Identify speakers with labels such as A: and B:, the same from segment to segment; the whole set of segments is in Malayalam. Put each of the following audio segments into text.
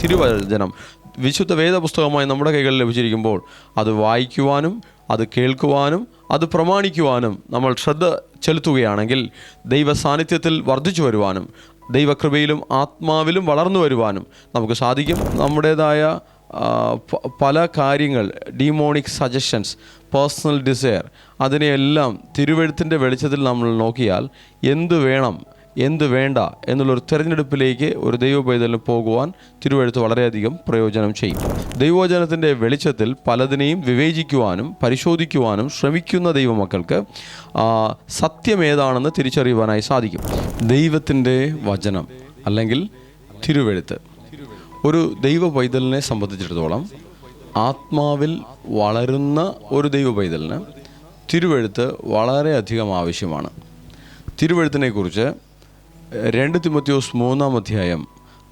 A: തിരുവചനം വിശുദ്ധ വേദപുസ്തകമായി നമ്മുടെ കൈകളിൽ ലഭിച്ചിരിക്കുമ്പോൾ അത് വായിക്കുവാനും അത് കേൾക്കുവാനും അത് പ്രമാണിക്കുവാനും നമ്മൾ ശ്രദ്ധ ചെലുത്തുകയാണെങ്കിൽ ദൈവ സാന്നിധ്യത്തിൽ വർദ്ധിച്ചു വരുവാനും ദൈവകൃപയിലും ആത്മാവിലും വളർന്നു വരുവാനും നമുക്ക് സാധിക്കും. നമ്മുടേതായ പല കാര്യങ്ങൾ, ഡീമോണിക് സജഷൻസ്, പേഴ്സണൽ ഡിസയർ, അതിനെയെല്ലാം തിരുവെഴുത്തിൻ്റെ വെളിച്ചത്തിൽ നമ്മൾ നോക്കിയാൽ എന്ത് വേണം എന്ത് വേണ്ട എന്നുള്ളൊരു തിരഞ്ഞെടുപ്പിലേക്ക് ഒരു ദൈവപൈതലിന് പോകുവാൻ തിരുവെഴുത്ത് വളരെയധികം പ്രയോജനം ചെയ്യും. ദൈവവചനത്തിൻ്റെ വെളിച്ചത്തിൽ പലതിനെയും വിവേചിക്കുവാനും പരിശോധിക്കുവാനും ശ്രമിക്കുന്ന ദൈവമക്കൾക്ക് സത്യം ഏതാണെന്ന് തിരിച്ചറിയുവാനായി സാധിക്കും. ദൈവത്തിൻ്റെ വചനം അല്ലെങ്കിൽ തിരുവെഴുത്ത് ഒരു ദൈവ പൈതലിനെ സംബന്ധിച്ചിടത്തോളം, ആത്മാവിൽ വളരുന്ന ഒരു ദൈവ പൈതലിന് തിരുവെഴുത്ത് വളരെയധികം ആവശ്യമാണ്. തിരുവെഴുത്തിനെക്കുറിച്ച് 2 തിമോത്തിയോസ് 3-ാം അധ്യായം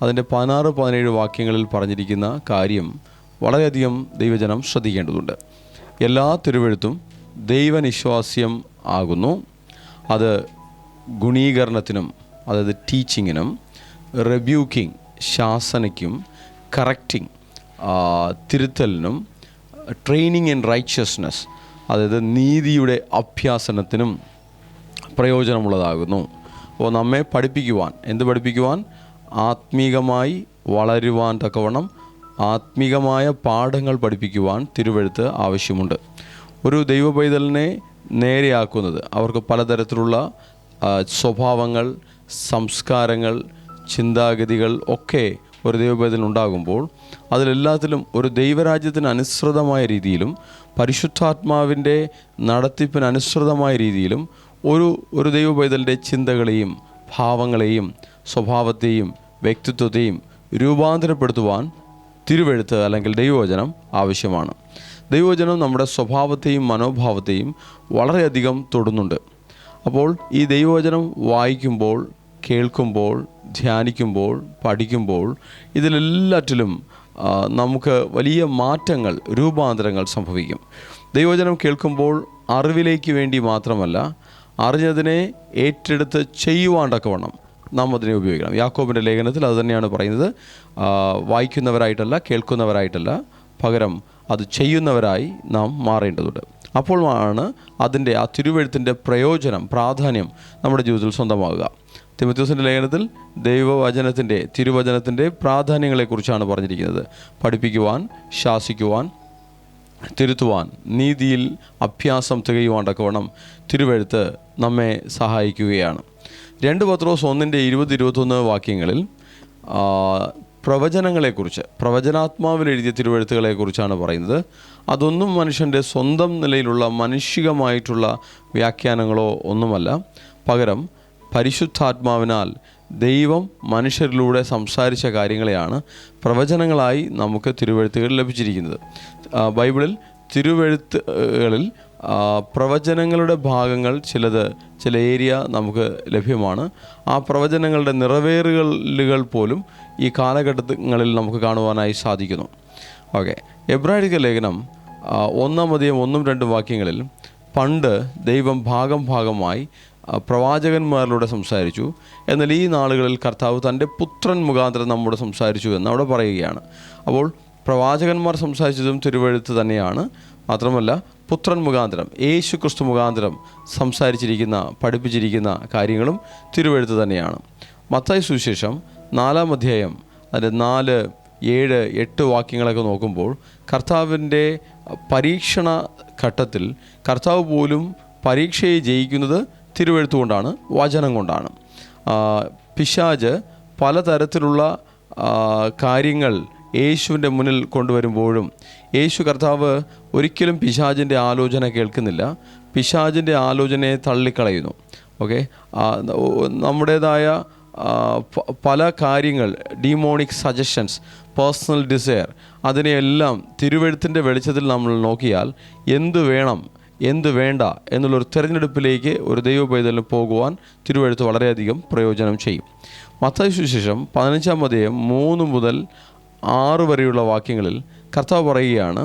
A: അതിൻ്റെ 16-17 വാക്യങ്ങളിൽ പറഞ്ഞിരിക്കുന്ന കാര്യം വളരെയധികം ദൈവജനം ശ്രദ്ധിക്കേണ്ടതുണ്ട്. എല്ലാ തിരുവെഴുത്തും ദൈവനിശ്വാസ്യം ആകുന്നു. അത് ഗുണീകരണത്തിനും, അതായത് ടീച്ചിങ്ങിനും, റെബ്യൂക്കിംഗ് ശാസനയ്ക്കും, കറക്റ്റിംഗ് തിരുത്തലിനും, ട്രെയിനിങ് ഇൻ റൈച്ചസ്നെസ് അതായത് നീതിയുടെ അഭ്യാസനത്തിനും പ്രയോജനമുള്ളതാകുന്നു. അപ്പോൾ നമ്മെ പഠിപ്പിക്കുവാൻ, പഠിപ്പിക്കുവാൻ ആത്മീകമായി വളരുവാൻ തക്കവണ്ണം ആത്മീകമായ പാഠങ്ങൾ പഠിപ്പിക്കുവാൻ തിരുവെഴുത്ത് ആവശ്യമുണ്ട്. ഒരു ദൈവ പൈതലിനെ നേരെയാക്കുന്നത്, അവർക്ക് പലതരത്തിലുള്ള സ്വഭാവങ്ങൾ, സംസ്കാരങ്ങൾ, ചിന്താഗതികൾ ഒക്കെ ഒരു ദൈവപൈതലിനുണ്ടാകുമ്പോൾ അതിലെല്ലാത്തിലും ഒരു ദൈവരാജ്യത്തിന് അനുസൃതമായ രീതിയിലും പരിശുദ്ധാത്മാവിൻ്റെ നടത്തിപ്പിന് അനുസൃതമായ രീതിയിലും ഒരു ദൈവപൈതലിൻ്റെ ചിന്തകളെയും ഭാവങ്ങളെയും സ്വഭാവത്തെയും വ്യക്തിത്വത്തെയും രൂപാന്തരപ്പെടുത്തുവാൻ തിരുവെഴുത്ത് അല്ലെങ്കിൽ ദൈവവചനം ആവശ്യമാണ്. ദൈവവചനം നമ്മുടെ സ്വഭാവത്തെയും മനോഭാവത്തെയും വളരെയധികം തൊടുന്നുണ്ട്. അപ്പോൾ ഈ ദൈവവചനം വായിക്കുമ്പോൾ, കേൾക്കുമ്പോൾ, ധ്യാനിക്കുമ്പോൾ, പഠിക്കുമ്പോൾ ഇതിലെല്ലാറ്റിലും നമുക്ക് വലിയ മാറ്റങ്ങൾ, രൂപാന്തരങ്ങൾ സംഭവിക്കും. ദൈവവചനം കേൾക്കുമ്പോൾ അറിവിലേക്ക് വേണ്ടി മാത്രമല്ല, അറിഞ്ഞതിനെ ഏറ്റെടുത്ത് ചെയ്യുവാൻ തക്കവണ്ണം നാം അതിനെ ഉപയോഗിക്കണം. യാക്കോബിൻ്റെ ലേഖനത്തിൽ അത് തന്നെയാണ് പറയുന്നത്. വായിക്കുന്നവരായിട്ടല്ല, കേൾക്കുന്നവരായിട്ടല്ല, പകരം അത് ചെയ്യുന്നവരായി നാം മാറേണ്ടതുണ്ട്. അപ്പോഴാണ് അതിൻ്റെ ആ തിരുവെഴുത്തിൻ്റെ പ്രയോജനം, പ്രാധാന്യം നമ്മുടെ ജീവിതത്തിൽ സ്വന്തമാകുക. തിമോത്തിയോസിൻ്റെ ലേഖനത്തിൽ ദൈവവചനത്തിൻ്റെ, തിരുവചനത്തിൻ്റെ പ്രാധാന്യങ്ങളെക്കുറിച്ചാണ് പറഞ്ഞിരിക്കുന്നത്. പഠിപ്പിക്കുവാൻ, ശാസിക്കുവാൻ, തിരുത്തുവാൻ, നീതിയിൽ അഭ്യാസം തികയുവാൻ തക്കവണ്ണം തിരുവെഴുത്ത് നമ്മെ സഹായിക്കുകയാണ്. 2 പത്രോസ് 1:20-21 വാക്യങ്ങളിൽ പ്രവചനങ്ങളെക്കുറിച്ച്, പ്രവചനാത്മാവിൽ എഴുതിയ തിരുവെഴുത്തുകളെക്കുറിച്ചാണ് പറയുന്നത്. അതൊന്നും മനുഷ്യൻ്റെ സ്വന്തം നിലയിലുള്ള മാനുഷികമായിട്ടുള്ള വ്യാഖ്യാനങ്ങളോ ഒന്നുമല്ല, പകരം പരിശുദ്ധാത്മാവിനാൽ ദൈവം മനുഷ്യരിലൂടെ സംസാരിച്ച കാര്യങ്ങളെയാണ് പ്രവചനങ്ങളായി നമുക്ക് തിരുവെഴുത്തുകൾ ലഭിച്ചിരിക്കുന്നത്. ബൈബിളിൽ തിരുവെഴുത്തുകളിൽ പ്രവചനങ്ങളുടെ ഭാഗങ്ങൾ ചില ഏരിയ നമുക്ക് ലഭ്യമാണ്. ആ പ്രവചനങ്ങളുടെ നിറവേറുകൾ പോലും ഈ കാലഘട്ടങ്ങളിൽ നമുക്ക് കാണുവാനായി സാധിക്കുന്നു. ഓക്കെ, എബ്രായർക്ക് ലേഖനം 1-ാം അധ്യായം 1-2 വാക്യങ്ങളിൽ പണ്ട് ദൈവം ഭാഗമായി പ്രവാചകന്മാരിലൂടെ സംസാരിച്ചു, എന്നാൽ ഈ നാളുകളിൽ കർത്താവ് തൻ്റെ പുത്രൻ മുഖാന്തരം നമ്മോട് സംസാരിച്ചു എന്ന് അവിടെ പറയുകയാണ്. അപ്പോൾ പ്രവാചകന്മാർ സംസാരിച്ചതും തിരുവെഴുത്ത് തന്നെയാണ്. മാത്രമല്ല, പുത്രൻ മുഖാന്തരം, യേശു ക്രിസ്തു മുഖാന്തരം സംസാരിച്ചിരിക്കുന്ന, പഠിപ്പിച്ചിരിക്കുന്ന കാര്യങ്ങളും തിരുവെഴുത്ത് തന്നെയാണ്. മത്തായി സുവിശേഷം 4-ാം അധ്യായം അതിൻ്റെ 4, 7, 8 വാക്യങ്ങളൊക്കെ നോക്കുമ്പോൾ കർത്താവിൻ്റെ പരീക്ഷണ ഘട്ടത്തിൽ കർത്താവ് പോലും പരീക്ഷയെ ജയിക്കുന്നത് തിരുവെഴുത്ത് കൊണ്ടാണ്, വചനം കൊണ്ടാണ്. പിശാച് പലതരത്തിലുള്ള കാര്യങ്ങൾ യേശുവിൻ്റെ മുന്നിൽ കൊണ്ടുവരുമ്പോഴും യേശു കർത്താവ് ഒരിക്കലും പിശാചിൻ്റെ ആലോചന കേൾക്കുന്നില്ല, പിശാചിൻ്റെ ആലോചനയെ തള്ളിക്കളയുന്നു. ഓക്കെ, നമ്മുടേതായ പല കാര്യങ്ങൾ, ഡീമോണിക് സജഷൻസ്, പേഴ്സണൽ ഡിസയർ, അതിനെയെല്ലാം തിരുവെഴുത്തിൻ്റെ വെളിച്ചത്തിൽ നമ്മൾ നോക്കിയാൽ എന്ത് വേണം എന്ത് വേണ്ട എന്നുള്ളൊരു തിരഞ്ഞെടുപ്പിലേക്ക് ഒരു ദൈവപൈതലിന് പോകുവാൻ തിരുവെഴുത്ത് വളരെയധികം പ്രയോജനം ചെയ്യും. മത്തായി സുവിശേഷം 15-ാം അധ്യായം 3 മുതൽ 6 വരെയുള്ള വാക്യങ്ങളിൽ കർത്താവ് പറയുകയാണ്,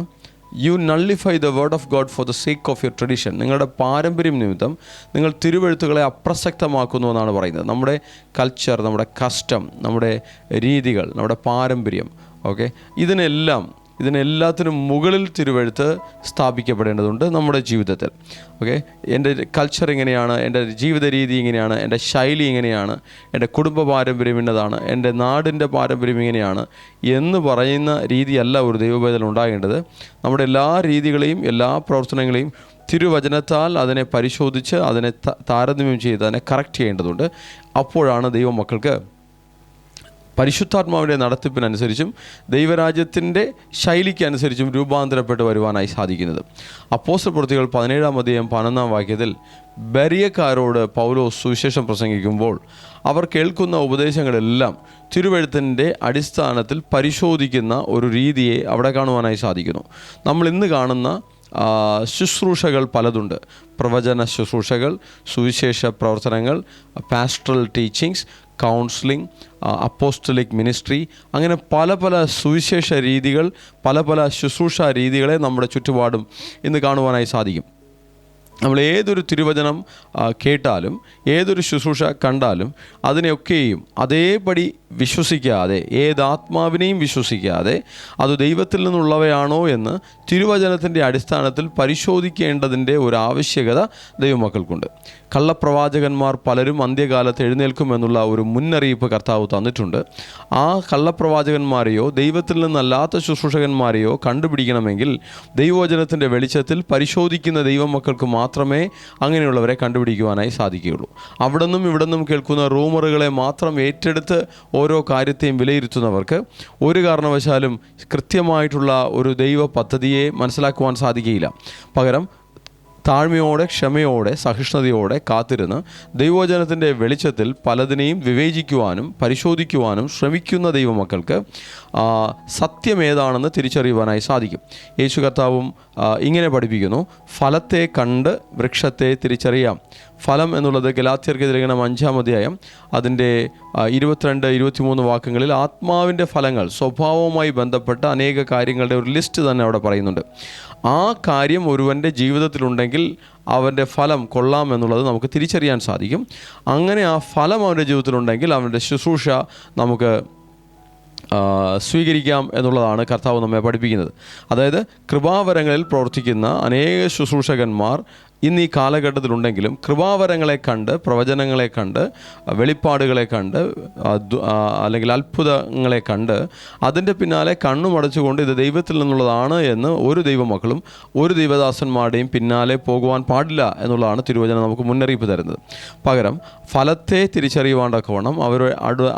A: you nullify the word of God for the sake of your tradition. നിങ്ങളുടെ പാരമ്പര്യം നിമിത്തം നിങ്ങൾ തിരുവെഴുത്തുകളെ അപ്രസക്തമാക്കുന്നു എന്നാണ് പറയുന്നത്. നമ്മുടെ കൾച്ചർ, നമ്മുടെ കസ്റ്റം, നമ്മുടെ രീതികൾ, നമ്മുടെ പാരമ്പര്യം ഓക്കെ, ഇതിനെല്ലാത്തിനും മുകളിൽ തിരുവെഴുത്ത് സ്ഥാപിക്കപ്പെടേണ്ടതുണ്ട് നമ്മുടെ ജീവിതത്തിൽ. ഓക്കെ, എൻ്റെ കൾച്ചർ ഇങ്ങനെയാണ്, എൻ്റെ ജീവിത രീതി ഇങ്ങനെയാണ്, എൻ്റെ ശൈലി ഇങ്ങനെയാണ്, എൻ്റെ കുടുംബ പാരമ്പര്യം ഇന്നതാണ്, എൻ്റെ നാടിൻ്റെ പാരമ്പര്യം ഇങ്ങനെയാണ് എന്ന് പറയുന്ന രീതിയല്ല ഒരു ദൈവവേദന ഉണ്ടാകേണ്ടത്. നമ്മുടെ എല്ലാ രീതികളെയും എല്ലാ പ്രവർത്തനങ്ങളെയും തിരുവചനത്താൽ അതിനെ പരിശോധിച്ച് അതിനെ താരതമ്യം ചെയ്ത് അതിനെ കറക്റ്റ് ചെയ്യേണ്ടതുണ്ട്. അപ്പോഴാണ് ദൈവമക്കൾക്ക് പരിശുദ്ധാത്മാവിൻ്റെ നടത്തിപ്പിനനുസരിച്ചും ദൈവരാജ്യത്തിൻ്റെ ശൈലിക്കനുസരിച്ചും രൂപാന്തരപ്പെട്ട് വരുവാനായി സാധിക്കുന്നത്. അപ്പോസ്തലപ്രവൃത്തികൾ 17-11 ബെറിയക്കാരോട് പൗലോസ് സുവിശേഷം പ്രസംഗിക്കുമ്പോൾ അവർ കേൾക്കുന്ന ഉപദേശങ്ങളെല്ലാം തിരുവെഴുത്തിൻ്റെ അടിസ്ഥാനത്തിൽ പരിശോധിക്കുന്ന ഒരു രീതിയെ അവിടെ കാണുവാനായി സാധിക്കുന്നു. നമ്മൾ ഇന്ന് കാണുന്ന ശുശ്രൂഷകൾ പലതുണ്ട്. പ്രവചന ശുശ്രൂഷകൾ, സുവിശേഷ പ്രവർത്തനങ്ങൾ, pastoral teachings, counselling, apostolic ministry, അങ്ങനെ പല പല സുവിശേഷ രീതികൾ, പല പല ശുശ്രൂഷ രീതികളെ നമ്മുടെ ചുറ്റുപാടും ഇന്ന് കാണുവാനായി സാധിക്കും. നമ്മൾ ഏതൊരു തിരുവചനം കേട്ടാലും ഏതൊരു ശുശ്രൂഷ കണ്ടാലും അതിനെയൊക്കെയും അതേപടി വിശ്വസിക്കാതെ, ഏതാത്മാവിനെയും വിശ്വസിക്കാതെ അത് ദൈവത്തിൽ നിന്നുള്ളവയാണോ എന്ന് തിരുവചനത്തിൻ്റെ അടിസ്ഥാനത്തിൽ പരിശോധിക്കേണ്ടതിൻ്റെ ഒരു ആവശ്യകത ദൈവമക്കൾക്കുണ്ട്. കള്ളപ്രവാചകന്മാർ പലരും അന്ത്യകാലത്ത് എഴുന്നേൽക്കുമെന്നുള്ള ഒരു മുന്നറിയിപ്പ് കർത്താവ് തന്നിട്ടുണ്ട്. ആ കള്ളപ്രവാചകന്മാരെയോ ദൈവത്തിൽ നിന്നല്ലാത്ത ശുശ്രൂഷകന്മാരെയോ കണ്ടുപിടിക്കണമെങ്കിൽ ദൈവവചനത്തിൻ്റെ വെളിച്ചത്തിൽ പരിശോധിക്കുന്ന ദൈവമക്കൾക്ക് മാത്രമേ അങ്ങനെയുള്ളവരെ കണ്ടുപിടിക്കുവാനായി സാധിക്കുകയുള്ളൂ. അവിടെ നിന്നും ഇവിടെ നിന്നും കേൾക്കുന്ന റൂമറുകളെ മാത്രം ഏറ്റെടുത്ത് ഓരോ കാര്യത്തെയും വിലയിരുത്തുന്നവർക്ക് ഒരു കാരണവശാലും കൃത്യമായിട്ടുള്ള ഒരു ദൈവ പദ്ധതിയെ മനസ്സിലാക്കുവാൻ സാധിക്കുകയില്ല. പകരം താഴ്മയോടെ, ക്ഷമയോടെ, സഹിഷ്ണുതയോടെ കാത്തിരുന്ന് ദൈവവചനത്തിൻ്റെ വെളിച്ചത്തിൽ പലതിനെയും വിവേചിക്കുവാനും പരിശോധിക്കുവാനും ശ്രമിക്കുന്ന ദൈവമക്കൾക്ക് സത്യമേതാണെന്ന് തിരിച്ചറിയുവാനായി സാധിക്കും. യേശു കർത്താവും ഇങ്ങനെ പഠിപ്പിക്കുന്നു: ഫലത്തെ കണ്ട് വൃക്ഷത്തെ തിരിച്ചറിയാം. ഫലം എന്നുള്ളത് ഗലാത്യർക്ക് ലേഖനം 5-ാം അധ്യായം അതിൻ്റെ 22-23 വാക്യങ്ങളിൽ ആത്മാവിൻ്റെ ഫലങ്ങൾ, സ്വഭാവവുമായി ബന്ധപ്പെട്ട അനേക കാര്യങ്ങളുടെ ഒരു ലിസ്റ്റ് തന്നെ അവിടെ പറയുന്നുണ്ട്. ആ കാര്യം ഒരുവൻ്റെ ജീവിതത്തിലുണ്ടെങ്കിൽ അവൻ്റെ ഫലം കൊള്ളാം എന്നുള്ളത് നമുക്ക് തിരിച്ചറിയാൻ സാധിക്കും. അങ്ങനെ ആ ഫലം അവൻ്റെ ജീവിതത്തിലുണ്ടെങ്കിൽ അവൻ്റെ ശുശ്രൂഷ നമുക്ക് സ്വീകരിക്കാം എന്നുള്ളതാണ് കർത്താവ് നമ്മെ പഠിപ്പിക്കുന്നത്. അതായത് കൃപാവരങ്ങളിൽ പ്രവർത്തിക്കുന്ന അനേക ശുശ്രൂഷകന്മാർ ഇന്ന് ഈ കാലഘട്ടത്തിലുണ്ടെങ്കിലും കൃപാവരങ്ങളെ കണ്ട്, പ്രവചനങ്ങളെ കണ്ട്, വെളിപ്പാടുകളെ കണ്ട്, അല്ലെങ്കിൽ അത്ഭുതങ്ങളെ കണ്ട് അതിൻ്റെ പിന്നാലെ കണ്ണുമടച്ചുകൊണ്ട് ഇത് ദൈവത്തിൽ നിന്നുള്ളതാണ് എന്ന് ഒരു ദൈവമക്കളും ഒരു ദൈവദാസന്മാരുടെയും പിന്നാലെ പോകുവാൻ പാടില്ല എന്നുള്ളതാണ് തിരുവചനം നമുക്ക് മുന്നറിയിപ്പ് തരുന്നത്. പകരം ഫലത്തെ തിരിച്ചറിയുവാണ്ടക്കവണ്ണം അവരെ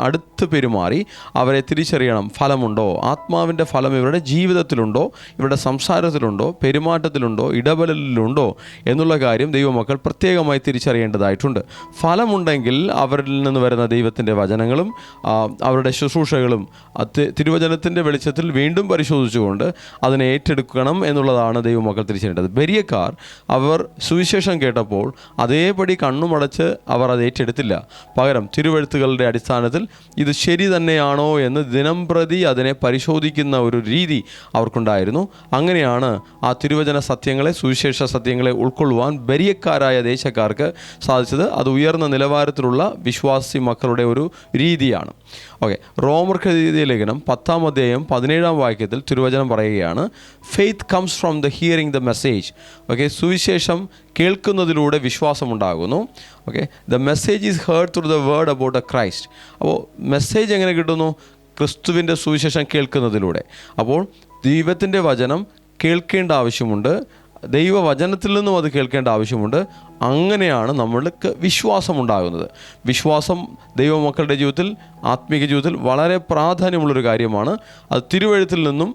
A: അടുത്ത് പെരുമാറി അവരെ തിരിച്ചറിയണം. ഫലമുണ്ടോ, ആത്മാവിൻ്റെ ഫലം ഇവരുടെ ജീവിതത്തിലുണ്ടോ, ഇവരുടെ സംസാരത്തിലുണ്ടോ, പെരുമാറ്റത്തിലുണ്ടോ, ഇടപെടലിലുണ്ടോ എന്നുള്ള കാര്യം ദൈവമക്കൾ പ്രത്യേകമായി തിരിച്ചറിയേണ്ടതായിട്ടുണ്ട്. ഫലമുണ്ടെങ്കിൽ അവരിൽ നിന്ന് വരുന്ന ദൈവത്തിൻ്റെ വചനങ്ങളും അവരുടെ ശുശ്രൂഷകളും തിരുവചനത്തിൻ്റെ വെളിച്ചത്തിൽ വീണ്ടും പരിശോധിച്ചുകൊണ്ട് അതിനെ ഏറ്റെടുക്കണം എന്നുള്ളതാണ് ദൈവമക്കൾ തിരിച്ചറിയേണ്ടത്. ബെരിയക്കാർ അവർ സുവിശേഷം കേട്ടപ്പോൾ അതേപടി കണ്ണുമടച്ച് അവർ അത് ഏറ്റെടുത്തില്ല. പകരം തിരുവെഴുത്തുകളുടെ അടിസ്ഥാനത്തിൽ ഇത് ശരി തന്നെയാണോ എന്ന് ദിനംപ്രതി അതിനെ പരിശോധിക്കുന്ന ഒരു രീതി അവർക്കുണ്ടായിരുന്നു. അങ്ങനെയാണ് ആ തിരുവചന സത്യങ്ങളെ, സുവിശേഷ സത്യങ്ങളെ ഉൾക്കൊള്ളുവാൻ ബെരിയക്കാരായ ദേശക്കാർക്ക് സാധിച്ചത്. അത് ഉയർന്ന നിലവാരത്തിലുള്ള വിശ്വാസി മക്കളുടെ ഒരു രീതിയാണ്. ഓക്കെ, റോമർക്ക് എഴുതിയ ലേഖനം 10-ാം അധ്യായം 17-ാം വാക്യത്തിൽ തിരുവചനം പറയുകയാണ്: faith comes from the hearing the message. Okay, സുവിശേഷം കേൾക്കുന്നതിലൂടെ വിശ്വാസമുണ്ടാകുന്നു. Okay, the message is heard through the word about the Christ. അപ്പോൾ മെസ്സേജ് എങ്ങനെ കിട്ടുന്നു? ക്രിസ്തുവിൻ്റെ സുവിശേഷം കേൾക്കുന്നതിലൂടെ. അപ്പോൾ ദൈവത്തിൻ്റെ വചനം കേൾക്കേണ്ട ആവശ്യമുണ്ട്, ദൈവവചനത്തിൽ നിന്നും അത് കേൾക്കേണ്ട ആവശ്യമുണ്ട്. അങ്ങനെയാണ് നമ്മൾക്ക് വിശ്വാസമുണ്ടാകുന്നത്. വിശ്വാസം ദൈവമക്കളുടെ ജീവിതത്തിൽ, ആത്മീക ജീവിതത്തിൽ വളരെ പ്രാധാന്യമുള്ളൊരു കാര്യമാണ്. അത് തിരുവെഴുത്തിൽ നിന്നും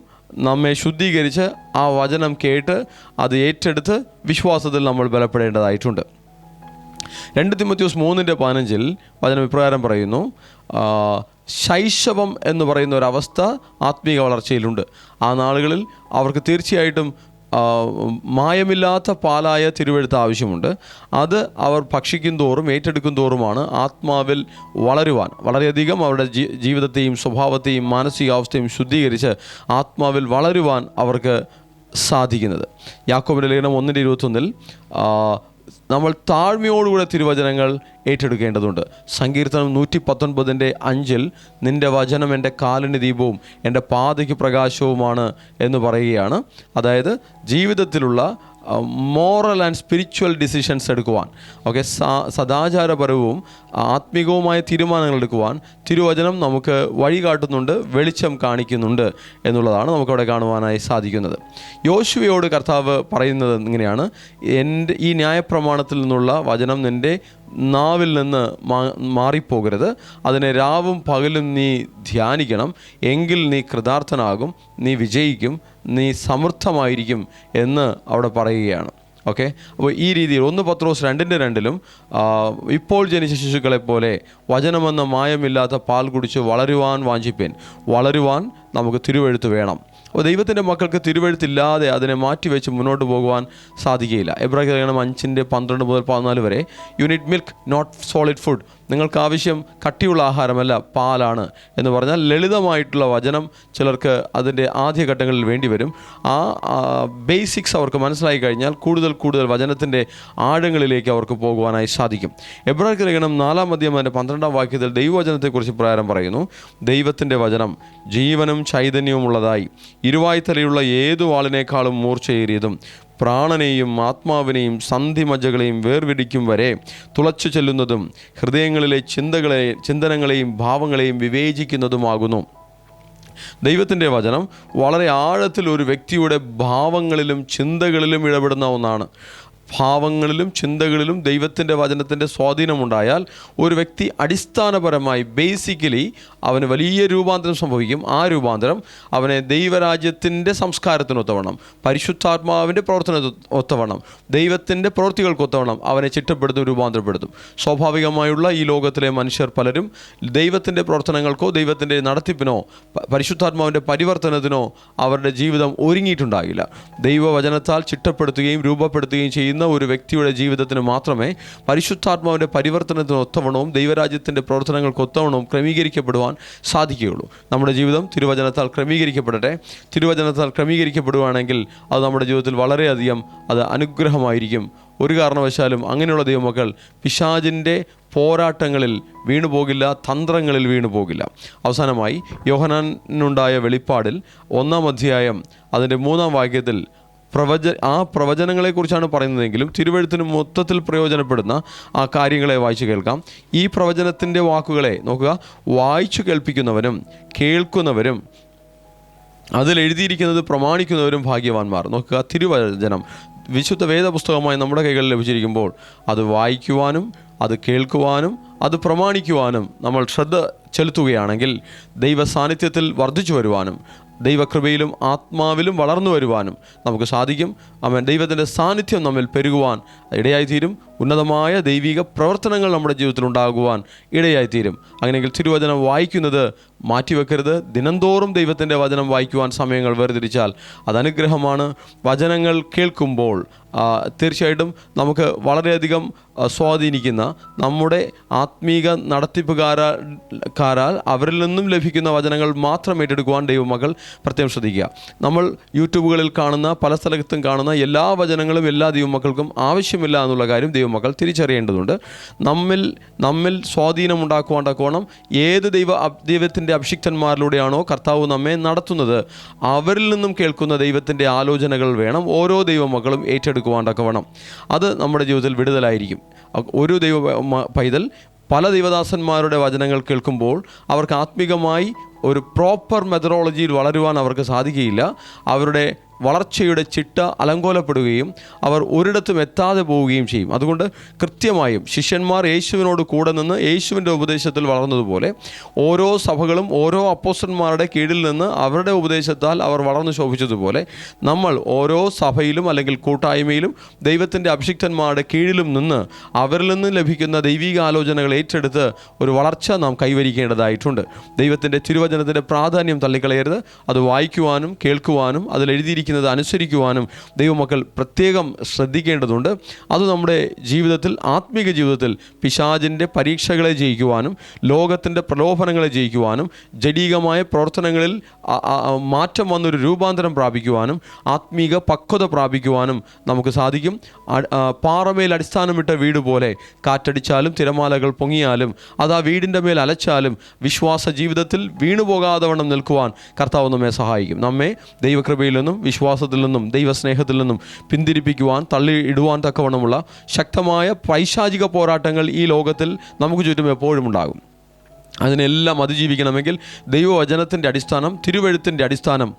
A: നമ്മെ ശുദ്ധീകരിച്ച് ആ വചനം കേട്ട് അത് ഏറ്റെടുത്ത് വിശ്വാസത്തിൽ നമ്മൾ ബലപ്പെടേണ്ടതായിട്ടുണ്ട്. 2 തിമോത്തിയോസ് 3:15 വചനം ഇപ്രകാരം പറയുന്നു: ശൈശവം എന്ന് പറയുന്ന ഒരവസ്ഥ ആത്മീക വളർച്ചയിലുണ്ട്. ആ നാളുകളിൽ അവർക്ക് തീർച്ചയായിട്ടും മായമില്ലാത്ത പാലായ തിരുവെഴുത്ത് ആവശ്യമുണ്ട്. അത് അവർ ഭക്ഷിക്കും തോറും ഏറ്റെടുക്കും തോറുമാണ് ആത്മാവിൽ വളരുവാൻ, വളരെയധികം അവരുടെ ജീവിതത്തെയും സ്വഭാവത്തെയും മാനസികാവസ്ഥയും ശുദ്ധീകരിച്ച് ആത്മാവിൽ വളരുവാൻ അവർക്ക് സാധിക്കുന്നത്. യാക്കോബിൻ്റെ ലേഖനം 1:21 നമ്മൾ താഴ്മയോടുകൂടെ തിരുവചനങ്ങൾ ഏറ്റെടുക്കേണ്ടതുണ്ട്. സങ്കീർത്തനം 119:5 നിൻ്റെ വചനം എൻ്റെ കാലിന് ദീപവും എൻ്റെ പാതയ്ക്ക് പ്രകാശവുമാണ് എന്ന് പറയുകയാണ്. അതായത് ജീവിതത്തിലുള്ള മോറൽ ആൻഡ് സ്പിരിച്വൽ ഡിസിഷൻസ് എടുക്കുവാൻ, ഓക്കെ, സദാചാരപരവും ആത്മികവുമായ തീരുമാനങ്ങൾ എടുക്കുവാൻ തിരുവചനം നമുക്ക് വഴി കാട്ടുന്നുണ്ട്, വെളിച്ചം കാണിക്കുന്നുണ്ട് എന്നുള്ളതാണ് നമുക്കവിടെ കാണുവാനായി സാധിക്കുന്നത്. യോശുവയോട് കർത്താവ് പറയുന്നത് ഇങ്ങനെയാണ്: ഈ ന്യായപ്രമാണത്തിൽ നിന്നുള്ള വചനം നിൻ്റെ നാവിൽ നിന്ന് മാറിപ്പോകരുത്, അതിനെ രാവും പകലും നീ ധ്യാനിക്കണം, എങ്കിൽ നീ കൃതാർത്ഥനാകും, നീ വിജയിക്കും, നീ സമൃദ്ധമായിരിക്കും എന്ന് അവിടെ പറയുകയാണ്. ഓക്കെ, അപ്പോൾ ഈ രീതിയിൽ 1 പത്രോസ് 2:2 ഇപ്പോൾ ജനിച്ച ശിശുക്കളെപ്പോലെ വചനമെന്ന മായമില്ലാത്ത പാൽ കുടിച്ച് വളരുവാൻ വാഞ്ചിപ്പേൻ. വളരുവാൻ നമുക്ക് തിരുവെഴുത്ത് വേണം. അപ്പോൾ ദൈവത്തിൻ്റെ മക്കൾക്ക് തിരുവെഴുത്തില്ലാതെ അതിനെ മാറ്റിവെച്ച് മുന്നോട്ട് പോകുവാൻ സാധിക്കുകയില്ല. എബ്രായലേഖനം 5:12-14 വരെ, you need milk not solid food, നിങ്ങൾക്ക് ആവശ്യം കട്ടിയുള്ള ആഹാരമല്ല പാലാണ് എന്ന് പറഞ്ഞാൽ ലളിതമായിട്ടുള്ള വചനം ചിലർക്ക് അതിൻ്റെ ആദ്യഘട്ടങ്ങളിൽ വേണ്ടി വരും. ആ ബേസിക്സ് അവർക്ക് മനസ്സിലായി കഴിഞ്ഞാൽ കൂടുതൽ വചനത്തിൻ്റെ ആഴങ്ങളിലേക്ക് അവർക്ക് പോകുവാനായി സാധിക്കും. എബ്രായലേഖനം 4:12 ദൈവവചനത്തെക്കുറിച്ച് പ്രകാരം പറയുന്നു: ദൈവത്തിൻ്റെ വചനം ജീവനും ചൈതന്യവുമുള്ളതായി ഇരുവായ്ത്തലയുള്ള ഏതു വാളിനേക്കാളും മൂർച്ചയേറിയതും പ്രാണനെയും ആത്മാവിനെയും സന്ധിമജ്ജകളെയും വേർപിടിക്കും വരെ തുളച്ചു ചെല്ലുന്നതും ഹൃദയങ്ങളിലെ ചിന്തനങ്ങളെയും ഭാവങ്ങളെയും വിവേചിക്കുന്നതുമാകുന്നു. ദൈവത്തിൻ്റെ വചനം വളരെ ആഴത്തിൽ ഒരു വ്യക്തിയുടെ ഭാവങ്ങളിലും ചിന്തകളിലും ഇടപെടുന്ന ഒന്നാണ്. ഭാവങ്ങളിലും ചിന്തകളിലും ദൈവത്തിൻ്റെ വചനത്തിൻ്റെ സ്വാധീനമുണ്ടായാൽ ഒരു വ്യക്തി അടിസ്ഥാനപരമായി ബേസിക്കലി അവന് വലിയ രൂപാന്തരം സംഭവിക്കും. ആ രൂപാന്തരം അവനെ ദൈവരാജ്യത്തിൻ്റെ സംസ്കാരത്തിനൊത്തവണ്ണം, പരിശുദ്ധാത്മാവിൻ്റെ പ്രവർത്തനത്തിനൊത്തവണ്ണം, ദൈവത്തിൻ്റെ പ്രവൃത്തികൾക്കൊത്തവണ്ണം അവനെ ചിട്ടപ്പെടുത്തും, രൂപാന്തരപ്പെടുത്തും. സ്വാഭാവികമായുള്ള ഈ ലോകത്തിലെ മനുഷ്യർ പലരും ദൈവത്തിൻ്റെ പ്രവർത്തനങ്ങൾക്കോ ദൈവത്തിൻ്റെ നടത്തിപ്പിനോ പരിശുദ്ധാത്മാവിൻ്റെ പരിവർത്തനത്തിനോ അവരുടെ ജീവിതം ഒരുങ്ങിയിട്ടുണ്ടാകില്ല. ദൈവവചനത്താൽ ചിട്ടപ്പെടുത്തുകയും രൂപപ്പെടുത്തുകയും ചെയ്യുന്ന ഒരു വ്യക്തിയുടെ ജീവിതത്തിന് മാത്രമേ പരിശുദ്ധാത്മാവിൻ്റെ പരിവർത്തനത്തിന് ഒത്തവണവും ദൈവരാജ്യത്തിൻ്റെ പ്രവർത്തനങ്ങൾക്ക് ഒത്തവണവും ക്രമീകരിക്കപ്പെടുവാൻ സാധിക്കുകയുള്ളൂ. നമ്മുടെ ജീവിതം തിരുവചനത്താൽ ക്രമീകരിക്കപ്പെടട്ടെ. തിരുവചനത്താൽ ക്രമീകരിക്കപ്പെടുകയാണെങ്കിൽ അത് നമ്മുടെ ജീവിതത്തിൽ വളരെയധികം അത് അനുഗ്രഹമായിരിക്കും. ഒരു കാരണവശാലും അങ്ങനെയുള്ള ദൈവമക്കൾ പിശാചിൻ്റെ പോരാട്ടങ്ങളിൽ വീണുപോകില്ല, തന്ത്രങ്ങളിൽ വീണുപോകില്ല. അവസാനമായി യോഹന്നാനുണ്ടായ വെളിപ്പാടിൽ 1-ാം അധ്യായം അതിൻ്റെ 3-ാം വാക്യത്തിൽ പ്രവചനങ്ങളെക്കുറിച്ചാണ് പറയുന്നതെങ്കിലും തിരുവെഴുത്തിന് മൊത്തത്തിൽ പ്രയോജനപ്പെടുന്ന ആ കാര്യങ്ങളെ വായിച്ചു കേൾക്കാം. ഈ പ്രവചനത്തിൻ്റെ വാക്കുകളെ നോക്കുക: വായിച്ചു കേൾപ്പിക്കുന്നവനും കേൾക്കുന്നവരും അതിലെഴുതിയിരിക്കുന്നത് പ്രമാണിക്കുന്നവരും ഭാഗ്യവാന്മാർ. നോക്കുക, തിരുവചനം വിശുദ്ധ വേദപുസ്തകമായി നമ്മുടെ കൈകളിൽ ലഭിച്ചിരിക്കുമ്പോൾ അത് വായിക്കുവാനും അത് കേൾക്കുവാനും അത് പ്രമാണിക്കുവാനും നമ്മൾ ശ്രദ്ധ ചെലുത്തുകയാണെങ്കിൽ ദൈവ സാന്നിധ്യത്തിൽ വർദ്ധിച്ചു വരുവാനും ദൈവകൃപയിലും ആത്മാവിലും വളർന്നു വരുവാനും നമുക്ക് സാധിക്കും. ആമേൻ. ദൈവത്തിൻ്റെ സാന്നിധ്യം നമ്മിൽ പെരുകുവാൻ ഇടയായിത്തീരും. ഉന്നതമായ ദൈവിക പ്രവർത്തനങ്ങൾ നമ്മുടെ ജീവിതത്തിൽ ഉണ്ടാകുവാൻ ഇടയായിത്തീരും. അങ്ങനെയെങ്കിൽ തിരുവചനം വായിക്കുന്നത് മാറ്റിവെക്കരുത്. ദിനംതോറും ദൈവത്തിൻ്റെ വചനം വായിക്കുവാൻ സമയങ്ങൾ വേർതിരിച്ചാൽ അത് അനുഗ്രഹമാണ്. വചനങ്ങൾ കേൾക്കുമ്പോൾ തീർച്ചയായിട്ടും നമുക്ക് വളരെയധികം സ്വാധീനിക്കുന്ന നമ്മുടെ ആത്മീക നടത്തിപ്പുകാരാൽ അവരിൽ നിന്നും ലഭിക്കുന്ന വചനങ്ങൾ മാത്രം ഏറ്റെടുക്കുവാൻ ദൈവമക്കൾ പ്രത്യേകം ശ്രദ്ധിക്കുക. നമ്മൾ യൂട്യൂബുകളിൽ കാണുന്ന, പല സ്ഥലത്തും കാണുന്ന എല്ലാ വചനങ്ങളും എല്ലാ ദൈവമക്കൾക്കും ആവശ്യമില്ല എന്നുള്ള കാര്യം ദൈവമക്കൾ തിരിച്ചറിയേണ്ടതുണ്ട്. നമ്മിൽ സ്വാധീനമുണ്ടാക്കുവാൻ തക്കവണ്ണം ഏത് ദൈവത്തിൻ്റെ അഭിഷിക്തന്മാരിലൂടെയാണോ കർത്താവ് നമ്മെ നടത്തുന്നത് അവരിൽ നിന്നും കേൾക്കുന്ന ദൈവത്തിൻ്റെ ആലോചനകൾ വേണം ഓരോ ദൈവമക്കളും ഏറ്റെടുക്കുവാൻ തക്കവണ്ണം. അത് നമ്മുടെ ജീവിതത്തിൽ വിടുതലായിരിക്കും. ഒരു പൈതൽ പല ദൈവദാസന്മാരുടെ വചനങ്ങൾ കേൾക്കുമ്പോൾ അവർക്ക് ആത്മീകമായി ഒരു പ്രോപ്പർ മെത്തഡോളജിയിൽ വളരുവാൻ അവർക്ക് സാധിക്കുകയില്ല. അവരുടെ വളർച്ചയുടെ ചിട്ട അലങ്കോലപ്പെടുകയും അവർ ഒരിടത്തും എത്താതെ പോവുകയും ചെയ്യും. അതുകൊണ്ട് കൃത്യമായും ശിഷ്യന്മാർ യേശുവിനോട് കൂടെ നിന്ന് യേശുവിൻ്റെ ഉപദേശത്തിൽ വളർന്നതുപോലെ ഓരോ സഭകളും ഓരോ അപ്പോസ്തലന്മാരുടെ കീഴിൽ നിന്ന് അവരുടെ ഉപദേശത്താൽ അവർ വളർന്നു ശോഭിച്ചതുപോലെ നമ്മൾ ഓരോ സഭയിലും അല്ലെങ്കിൽ കൂട്ടായ്മയിലും ദൈവത്തിൻ്റെ അഭിഷിക്തന്മാരുടെ കീഴിലും നിന്ന് അവരിൽ നിന്ന് ലഭിക്കുന്ന ദൈവിക ആലോചനകൾ ഏറ്റെടുത്ത് ഒരു വളർച്ച നാം കൈവരിക്കേണ്ടതായിട്ടുണ്ട്. ദൈവത്തിൻ്റെ തിരുവചനത്തിൻ്റെ പ്രാധാന്യം തള്ളിക്കളയരുത്. അത് വായിക്കുവാനും കേൾക്കുവാനും അതിലെഴുതിയിരിക്കുന്ന പഠിപ്പിക്കുന്നത് അനുസരിക്കുവാനും ദൈവമക്കൾ പ്രത്യേകം ശ്രദ്ധിക്കേണ്ടതുണ്ട്. അത് നമ്മുടെ ജീവിതത്തിൽ, ആത്മീക ജീവിതത്തിൽ പിശാചിൻ്റെ പരീക്ഷകളെ ജയിക്കുവാനും ലോകത്തിൻ്റെ പ്രലോഭനങ്ങളെ ജയിക്കുവാനും ജഡീകമായ പ്രവർത്തനങ്ങളിൽ മാറ്റം വന്നൊരു രൂപാന്തരം പ്രാപിക്കുവാനും ആത്മീക പക്വത പ്രാപിക്കുവാനും നമുക്ക് സാധിക്കും. പാറമേൽ അടിസ്ഥാനമിട്ട വീട് പോലെ കാറ്റടിച്ചാലും തിരമാലകൾ പൊങ്ങിയാലും അത് ആ വീടിൻ്റെ മേൽ അലച്ചാലും വിശ്വാസ ജീവിതത്തിൽ വീണുപോകാതെ വണ്ണം നിൽക്കുവാൻ കർത്താവ് നമ്മെ സഹായിക്കും. നമ്മെ ദൈവകൃപയിൽ നിന്നും വിശ്വാസത്തിൽ നിന്നും ദൈവസ്നേഹത്തിൽ നിന്നും പിന്തിരിപ്പിക്കുവാൻ, തള്ളി ഇടുവാൻ തക്കവണ്ണമുള്ള ശക്തമായ പൈശാചിക പോരാട്ടങ്ങൾ ഈ ലോകത്തിൽ നമുക്ക് ചുറ്റും എപ്പോഴും ഉണ്ടാകും. അതിനെല്ലാം അതിജീവിക്കണമെങ്കിൽ ദൈവവചനത്തിൻ്റെ അടിസ്ഥാനം, തിരുവെഴുത്തിൻ്റെ അടിസ്ഥാനം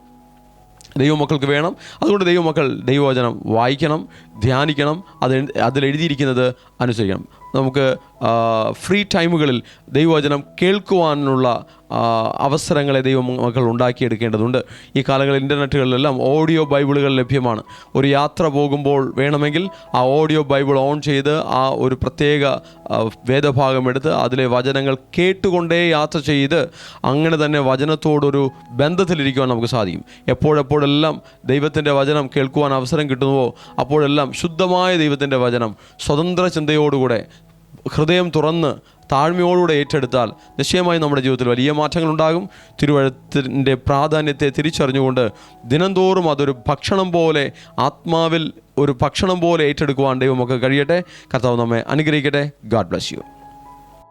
A: ദൈവമക്കൾക്ക് വേണം. അതുകൊണ്ട് ദൈവമക്കൾ ദൈവവചനം വായിക്കണം, ധ്യാനിക്കണം, അതിലെഴുതിയിരിക്കുന്നത് അനുസരിക്കണം. നമുക്ക് ഫ്രീ ടൈമുകളിൽ ദൈവവചനം കേൾക്കുവാനുള്ള അവസരങ്ങളെ ദൈവമക്കൾ ഉണ്ടാക്കിയെടുക്കേണ്ടതുണ്ട്. ഈ കാലങ്ങളിൽ ഇൻ്റർനെറ്റുകളിലെല്ലാം ഓഡിയോ ബൈബിളുകൾ ലഭ്യമാണ്. ഒരു യാത്ര പോകുമ്പോൾ വേണമെങ്കിൽ ആ ഓഡിയോ ബൈബിൾ ഓൺ ചെയ്ത് ആ ഒരു പ്രത്യേക വേദഭാഗം എടുത്ത് അതിലെ വചനങ്ങൾ കേട്ടുകൊണ്ടേ യാത്ര ചെയ്ത് അങ്ങനെ തന്നെ വചനത്തോടൊരു ബന്ധത്തിലിരിക്കുവാൻ നമുക്ക് സാധിക്കും. എപ്പോഴെപ്പോഴെല്ലാം ദൈവത്തിൻ്റെ വചനം കേൾക്കുവാൻ അവസരം കിട്ടുന്നുവോ അപ്പോഴെല്ലാം ശുദ്ധമായ ദൈവത്തിൻ്റെ വചനം സ്വതന്ത്ര ചിന്തയോടുകൂടെ ഹൃദയം തുറന്ന് താഴ്മയോടുകൂടെ ഏറ്റെടുത്താൽ നിശ്ചയമായി നമ്മുടെ ജീവിതത്തിൽ വലിയ മാറ്റങ്ങൾ ഉണ്ടാകും. തിരുവഴുത്തിൻ്റെ പ്രാധാന്യത്തെ തിരിച്ചറിഞ്ഞുകൊണ്ട് ദിനംതോറും അതൊരു ഭക്ഷണം പോലെ, ആത്മാവിൽ ഒരു ഭക്ഷണം പോലെ ഏറ്റെടുക്കുവാൻ ദൈവമൊക്കെ കഴിയട്ടെ. കർത്താവ് നമ്മെ അനുഗ്രഹിക്കട്ടെ. God bless you.